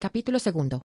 Capítulo segundo.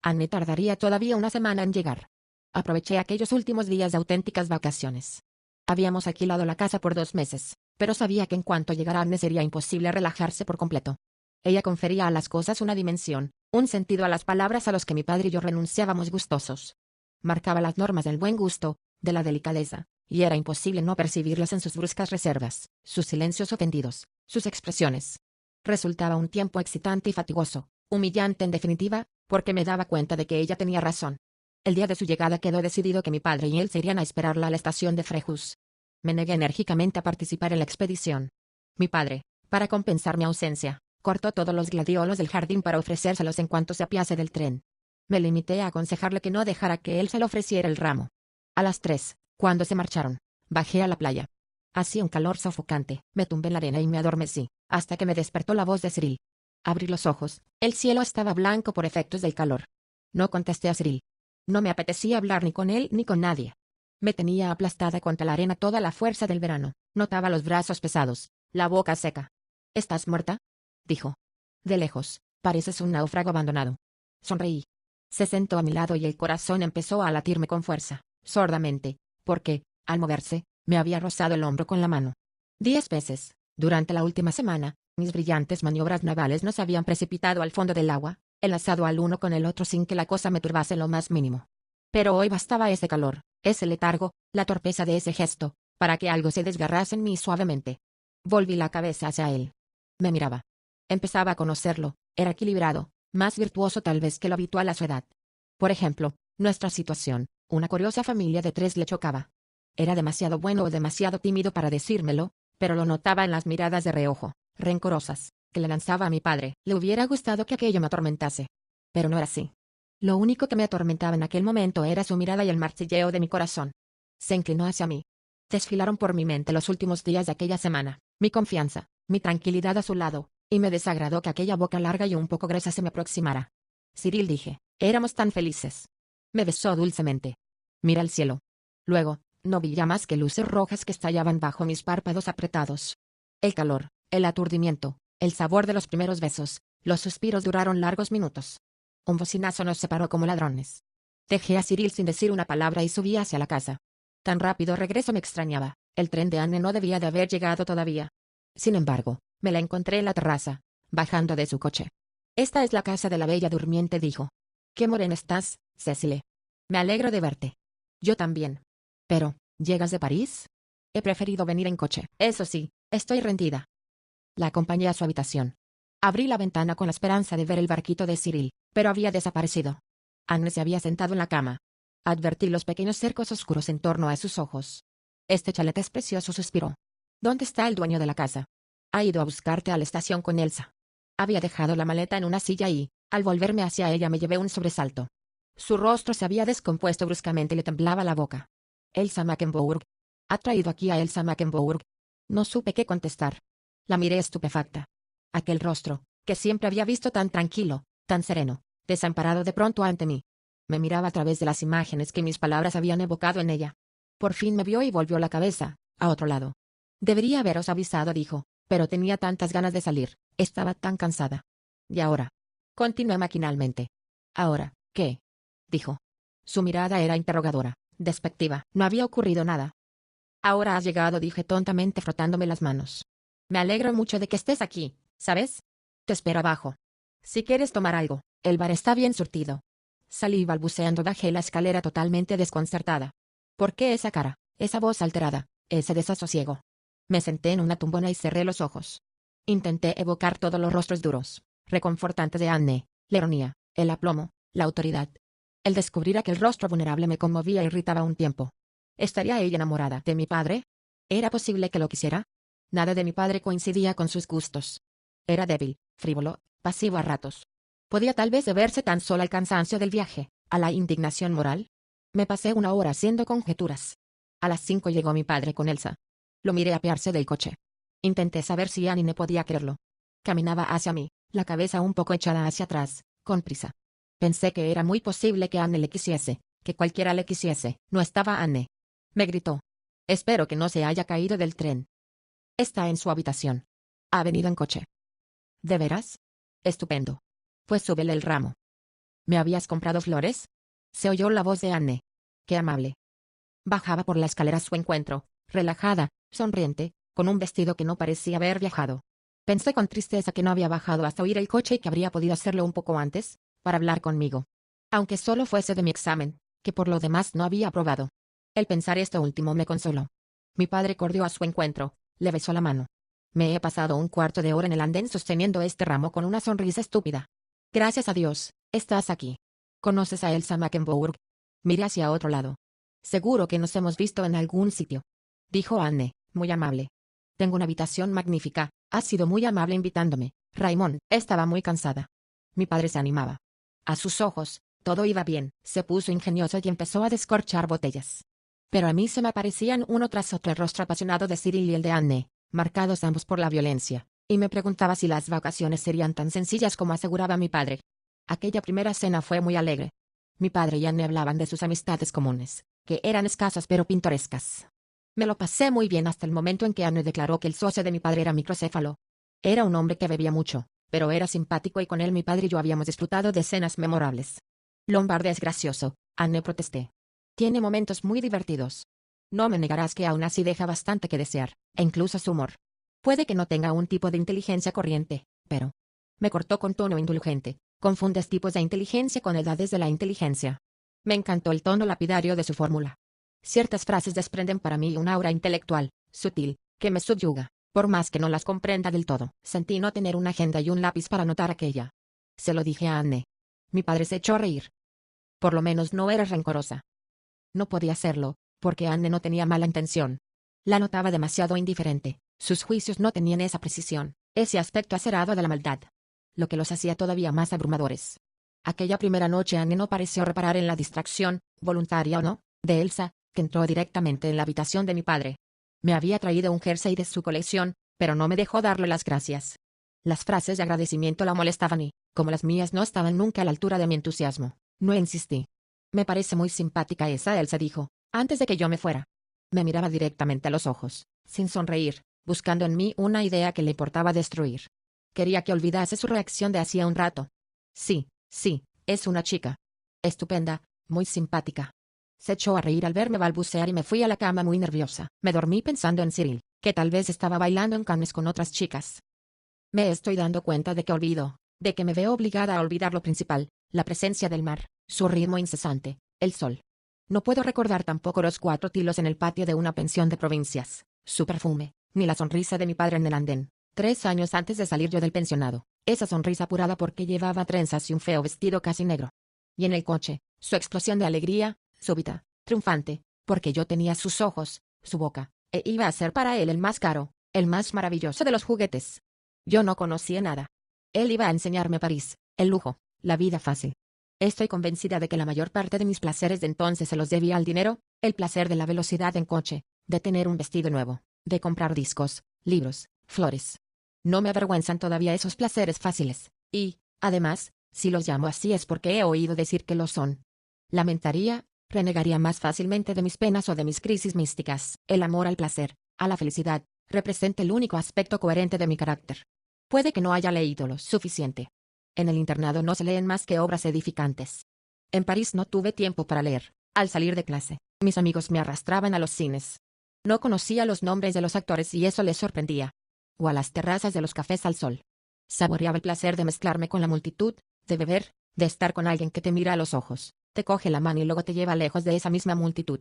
Anne tardaría todavía una semana en llegar. Aproveché aquellos últimos días de auténticas vacaciones. Habíamos alquilado la casa por 2 meses, pero sabía que en cuanto llegara Anne sería imposible relajarse por completo. Ella confería a las cosas una dimensión, un sentido a las palabras a los que mi padre y yo renunciábamos gustosos. Marcaba las normas del buen gusto, de la delicadeza, y era imposible no percibirlas en sus bruscas reservas, sus silencios ofendidos, sus expresiones. Resultaba un tiempo excitante y fatigoso, humillante en definitiva, porque me daba cuenta de que ella tenía razón. El día de su llegada quedó decidido que mi padre y él se irían a esperarla a la estación de Frejus. Me negué enérgicamente a participar en la expedición. Mi padre, para compensar mi ausencia, cortó todos los gladiolos del jardín para ofrecérselos en cuanto se apiase del tren. Me limité a aconsejarle que no dejara que él se le ofreciera el ramo. A las 3, cuando se marcharon, bajé a la playa. Hacía un calor sofocante, me tumbé en la arena y me adormecí, hasta que me despertó la voz de Cyril. Abrí los ojos, el cielo estaba blanco por efectos del calor. No contesté a Cyril. No me apetecía hablar ni con él ni con nadie. Me tenía aplastada contra la arena toda la fuerza del verano, notaba los brazos pesados, la boca seca. ¿Estás muerta?, dijo. De lejos, pareces un náufrago abandonado. Sonreí. Se sentó a mi lado y el corazón empezó a latirme con fuerza, sordamente, porque, al moverse, me había rozado el hombro con la mano. 10 veces, durante la última semana, mis brillantes maniobras navales nos habían precipitado al fondo del agua, enlazado al uno con el otro sin que la cosa me turbase en lo más mínimo. Pero hoy bastaba ese calor, ese letargo, la torpeza de ese gesto, para que algo se desgarrase en mí suavemente. Volví la cabeza hacia él. Me miraba. Empezaba a conocerlo, era equilibrado, más virtuoso tal vez que lo habitual a su edad. Por ejemplo, nuestra situación, una curiosa familia de 3 le chocaba. Era demasiado bueno o demasiado tímido para decírmelo, pero lo notaba en las miradas de reojo, rencorosas, que le lanzaba a mi padre. Le hubiera gustado que aquello me atormentase. Pero no era así. Lo único que me atormentaba en aquel momento era su mirada y el martilleo de mi corazón. Se inclinó hacia mí. Desfilaron por mi mente los últimos días de aquella semana, mi confianza, mi tranquilidad a su lado, y me desagradó que aquella boca larga y un poco gruesa se me aproximara. Cyril, dije, éramos tan felices. Me besó dulcemente. Mira al cielo. Luego, no vi ya más que luces rojas que estallaban bajo mis párpados apretados. El calor, el aturdimiento, el sabor de los primeros besos, los suspiros duraron largos minutos. Un bocinazo nos separó como ladrones. Dejé a Cyril sin decir una palabra y subí hacia la casa. Tan rápido regreso me extrañaba, el tren de Anne no debía de haber llegado todavía. Sin embargo, me la encontré en la terraza, bajando de su coche. Esta es la casa de la bella durmiente, dijo. Qué morena estás, Cecile. Me alegro de verte. Yo también. Pero, ¿llegas de París? He preferido venir en coche. Eso sí, estoy rendida. La acompañé a su habitación. Abrí la ventana con la esperanza de ver el barquito de Cyril, pero había desaparecido. Anne se había sentado en la cama. Advertí los pequeños cercos oscuros en torno a sus ojos. Este chalet es precioso, suspiró. ¿Dónde está el dueño de la casa? Ha ido a buscarte a la estación con Elsa. Había dejado la maleta en una silla y, al volverme hacia ella, me llevé un sobresalto. Su rostro se había descompuesto bruscamente y le temblaba la boca. Elsa Mackenbourg. ¿Ha traído aquí a Elsa Mackenbourg? No supe qué contestar. La miré estupefacta. Aquel rostro, que siempre había visto tan tranquilo, tan sereno, desamparado de pronto ante mí. Me miraba a través de las imágenes que mis palabras habían evocado en ella. Por fin me vio y volvió la cabeza, a otro lado. Debería haberos avisado, dijo, pero tenía tantas ganas de salir, estaba tan cansada. ¿Y ahora? Continué maquinalmente. ¿Ahora qué? Dijo. Su mirada era interrogadora, despectiva. No había ocurrido nada. Ahora has llegado, dije tontamente frotándome las manos. Me alegro mucho de que estés aquí, ¿sabes? Te espero abajo. Si quieres tomar algo, el bar está bien surtido. Salí balbuceando, bajé la escalera totalmente desconcertada. ¿Por qué esa cara, esa voz alterada, ese desasosiego? Me senté en una tumbona y cerré los ojos. Intenté evocar todos los rostros duros, reconfortantes de Anne, la ironía, el aplomo, la autoridad. El descubrir aquel rostro vulnerable me conmovía e irritaba a un tiempo. ¿Estaría ella enamorada de mi padre? ¿Era posible que lo quisiera? Nada de mi padre coincidía con sus gustos. Era débil, frívolo, pasivo a ratos. ¿Podía tal vez deberse tan solo al cansancio del viaje, a la indignación moral? Me pasé una hora haciendo conjeturas. A las 5 llegó mi padre con Elsa. Lo miré apearse del coche. Intenté saber si Anne podía creerlo. Caminaba hacia mí, la cabeza un poco echada hacia atrás, con prisa. Pensé que era muy posible que Anne le quisiese, que cualquiera le quisiese. No estaba Anne. Me gritó. Espero que no se haya caído del tren. Está en su habitación. Ha venido en coche. ¿De veras? Estupendo. Pues súbele el ramo. ¿Me habías comprado flores? Se oyó la voz de Anne. Qué amable. Bajaba por la escalera a su encuentro, relajada, sonriente, con un vestido que no parecía haber viajado. Pensé con tristeza que no había bajado hasta oír el coche y que habría podido hacerlo un poco antes, para hablar conmigo. Aunque solo fuese de mi examen, que por lo demás no había aprobado. El pensar esto último me consoló. Mi padre corrió a su encuentro, le besó la mano. Me he pasado un cuarto de hora en el andén sosteniendo este ramo con una sonrisa estúpida. Gracias a Dios, estás aquí. ¿Conoces a Elsa Mackenbourg? Miré hacia otro lado. Seguro que nos hemos visto en algún sitio. Dijo Anne, muy amable. Tengo una habitación magnífica, has sido muy amable invitándome. Raymond, estaba muy cansada. Mi padre se animaba. A sus ojos, todo iba bien, se puso ingenioso y empezó a descorchar botellas. Pero a mí se me aparecían uno tras otro el rostro apasionado de Cyril y el de Anne, marcados ambos por la violencia, y me preguntaba si las vacaciones serían tan sencillas como aseguraba mi padre. Aquella primera cena fue muy alegre. Mi padre y Anne hablaban de sus amistades comunes, que eran escasas pero pintorescas. Me lo pasé muy bien hasta el momento en que Anne declaró que el socio de mi padre era microcéfalo. Era un hombre que bebía mucho, pero era simpático y con él mi padre y yo habíamos disfrutado de cenas memorables. Lombard es gracioso, Anne protesté. Tiene momentos muy divertidos. No me negarás que aún así deja bastante que desear, e incluso su humor. Puede que no tenga un tipo de inteligencia corriente, pero... Me cortó con tono indulgente. Confundes tipos de inteligencia con edades de la inteligencia. Me encantó el tono lapidario de su fórmula. Ciertas frases desprenden para mí un aura intelectual, sutil, que me subyuga, por más que no las comprenda del todo. Sentí no tener una agenda y un lápiz para anotar aquella. Se lo dije a Anne. Mi padre se echó a reír. Por lo menos no era rencorosa. No podía serlo, porque Anne no tenía mala intención. La notaba demasiado indiferente, sus juicios no tenían esa precisión, ese aspecto acerado de la maldad. Lo que los hacía todavía más abrumadores. Aquella primera noche Anne no pareció reparar en la distracción, voluntaria o no, de Elsa, que entró directamente en la habitación de mi padre. Me había traído un jersey de su colección, pero no me dejó darle las gracias. Las frases de agradecimiento la molestaban y, como las mías no estaban nunca a la altura de mi entusiasmo, no insistí. Me parece muy simpática esa Elsa, dijo, antes de que yo me fuera. Me miraba directamente a los ojos, sin sonreír, buscando en mí una idea que le importaba destruir. Quería que olvidase su reacción de hacía un rato. Sí, es una chica. Estupenda, muy simpática. Se echó a reír al verme balbucear y me fui a la cama muy nerviosa. Me dormí pensando en Cyril, que tal vez estaba bailando en Cannes con otras chicas. Me estoy dando cuenta de que me veo obligada a olvidar lo principal, la presencia del mar, su ritmo incesante, el sol. No puedo recordar tampoco los 4 tilos en el patio de una pensión de provincias, su perfume, ni la sonrisa de mi padre en el andén. 3 años antes de salir yo del pensionado, esa sonrisa apurada porque llevaba trenzas y un feo vestido casi negro. Y en el coche, su explosión de alegría, súbita, triunfante, porque yo tenía sus ojos, su boca, e iba a ser para él el más caro, el más maravilloso de los juguetes. Yo no conocía nada. Él iba a enseñarme París, el lujo, la vida fácil. Estoy convencida de que la mayor parte de mis placeres de entonces se los debía al dinero, el placer de la velocidad en coche, de tener un vestido nuevo, de comprar discos, libros, flores. No me avergüenzan todavía esos placeres fáciles, y, además, si los llamo así es porque he oído decir que lo son. Lamentaría, renegaría más fácilmente de mis penas o de mis crisis místicas. El amor al placer, a la felicidad, representa el único aspecto coherente de mi carácter. Puede que no haya leído lo suficiente. En el internado no se leen más que obras edificantes. En París no tuve tiempo para leer. Al salir de clase, mis amigos me arrastraban a los cines. No conocía los nombres de los actores y eso les sorprendía. O a las terrazas de los cafés al sol. Saboreaba el placer de mezclarme con la multitud, de beber, de estar con alguien que te mira a los ojos, te coge la mano y luego te lleva lejos de esa misma multitud.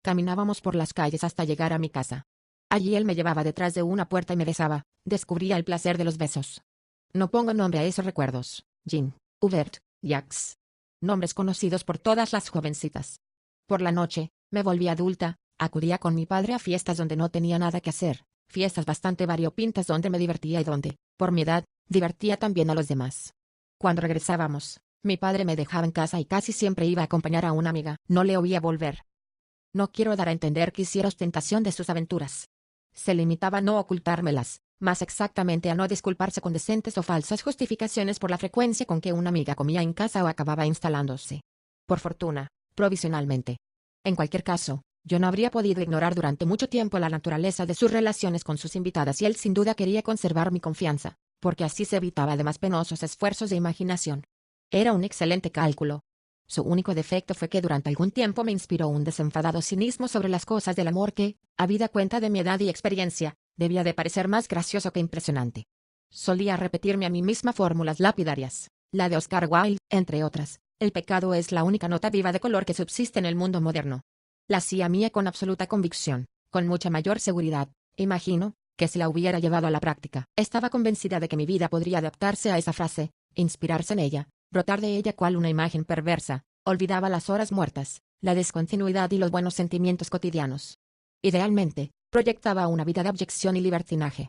Caminábamos por las calles hasta llegar a mi casa. Allí él me llevaba detrás de una puerta y me besaba, descubría el placer de los besos. No pongo nombre a esos recuerdos, Jean, Hubert, Jacques. Nombres conocidos por todas las jovencitas. Por la noche, me volví adulta, acudía con mi padre a fiestas donde no tenía nada que hacer. Fiestas bastante variopintas donde me divertía y donde, por mi edad, divertía también a los demás. Cuando regresábamos, mi padre me dejaba en casa y casi siempre iba a acompañar a una amiga. No le oía volver. No quiero dar a entender que hiciera ostentación de sus aventuras. Se limitaba a no ocultármelas, más exactamente a no disculparse con decentes o falsas justificaciones por la frecuencia con que una amiga comía en casa o acababa instalándose. Por fortuna, provisionalmente. En cualquier caso, yo no habría podido ignorar durante mucho tiempo la naturaleza de sus relaciones con sus invitadas y él sin duda quería conservar mi confianza, porque así se evitaba además penosos esfuerzos de imaginación. Era un excelente cálculo. Su único defecto fue que durante algún tiempo me inspiró un desenfadado cinismo sobre las cosas del amor que, habida cuenta de mi edad y experiencia, debía de parecer más gracioso que impresionante. Solía repetirme a mí misma fórmulas lapidarias, la de Oscar Wilde, entre otras: el pecado es la única nota viva de color que subsiste en el mundo moderno. La hacía mía con absoluta convicción, con mucha mayor seguridad, imagino, que si la hubiera llevado a la práctica. Estaba convencida de que mi vida podría adaptarse a esa frase, inspirarse en ella, brotar de ella cual una imagen perversa. Olvidaba las horas muertas, la discontinuidad y los buenos sentimientos cotidianos. Idealmente, proyectaba una vida de abyección y libertinaje.